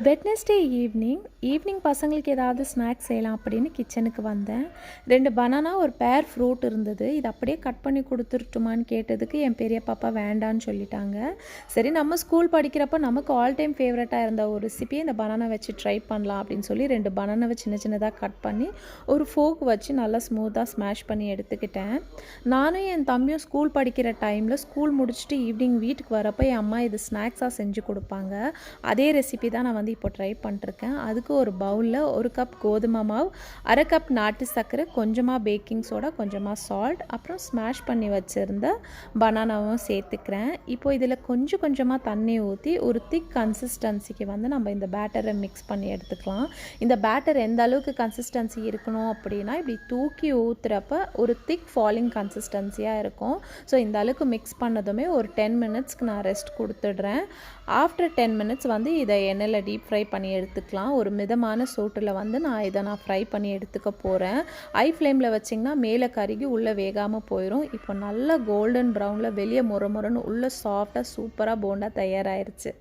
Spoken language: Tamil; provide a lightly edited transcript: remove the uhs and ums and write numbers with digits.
வெட்னஸ்டே ஈவினிங் பசங்களுக்கு ஏதாவது ஸ்நாக்ஸ் செய்யலாம் அப்படின்னு கிச்சனுக்கு வந்தேன். 2 பனானா, ஒரு பேர் ஃப்ரூட் இருந்தது. இது அப்படியே கட் பண்ணி குடுத்துரட்டுமான்னு கேட்டதுக்கு, என் பெரிய பாப்பா வேண்டான்னு சொல்லிட்டாங்க. சரி, நம்ம ஸ்கூல் படிக்கிறப்ப நமக்கு ஆல் டைம் ஃபேவரட்டாக இருந்த ஒரு ரெசிபியை இந்த பனானா வச்சு ட்ரை பண்ணலாம் அப்படின்னு சொல்லி 2 பனானாவை சின்ன சின்னதாக கட் பண்ணி ஒரு ஃபோர்க் வச்சு நல்லா ஸ்மூத்தாக ஸ்மாஷ் பண்ணி எடுத்துக்கிட்டேன். நானும் என் தம்பியும் ஸ்கூல் படிக்கிற டைமில் ஸ்கூல் முடிச்சுட்டு ஈவினிங் வீட்டுக்கு வரப்போ என் அம்மா இது ஸ்நாக்ஸாக செஞ்சு கொடுப்பாங்க. அதே ரெசிபி தான் நான் இப்போ ட்ரை பண்ணிருக்கேன். அதுக்கு ஒரு பவுலில் 1 கப் கோதுமை மாவு, 1/2 கப் நாட்டு சர்க்கரை, கொஞ்சமாக பேக்கிங் சோடா, கொஞ்சமாக சால்ட், அப்புறம் ஸ்மாஷ் பண்ணி வச்சுருந்த பனானாவும் சேர்த்துக்கிறேன். இப்போ இதில் கொஞ்சமாக தண்ணி ஊற்றி ஒரு திக் கன்சிஸ்டன்சிக்கு நம்ம இந்த பேட்டரை மிக்ஸ் பண்ணி எடுத்துக்கலாம். இந்த பேட்டர் எந்த அளவுக்கு கன்சிஸ்டன்சி இருக்கணும் அப்படின்னா, இப்படி தூக்கி ஊற்றுறப்ப ஒரு திக் ஃபாலிங் கன்சிஸ்டன்சியாக இருக்கும். ஸோ இந்த அளவுக்கு மிக்ஸ் பண்ணதுமே ஒரு 10 மினிட்ஸ்க்கு நான் ரெஸ்ட் கொடுத்துடுறேன். ஆஃப்டர் 10 மினிட்ஸ் இதை எண்ணெயில் டீப் ஃப்ரை பண்ணி எடுத்துக்கலாம். ஒரு மிதமான சூட்டில் நான் ஃப்ரை பண்ணி எடுத்துக்க போகிறேன். ஹை ஃப்ளேமில் வச்சிங்கன்னா மேலே கருகி உள்ளே வேகாமல் போயிடும். இப்போ நல்லா கோல்டன் ப்ரௌனில் வெளியே மொறு மொறுன்னு உள்ளே சாஃப்டாக சூப்பராக போண்டா தயாராகிருச்சு.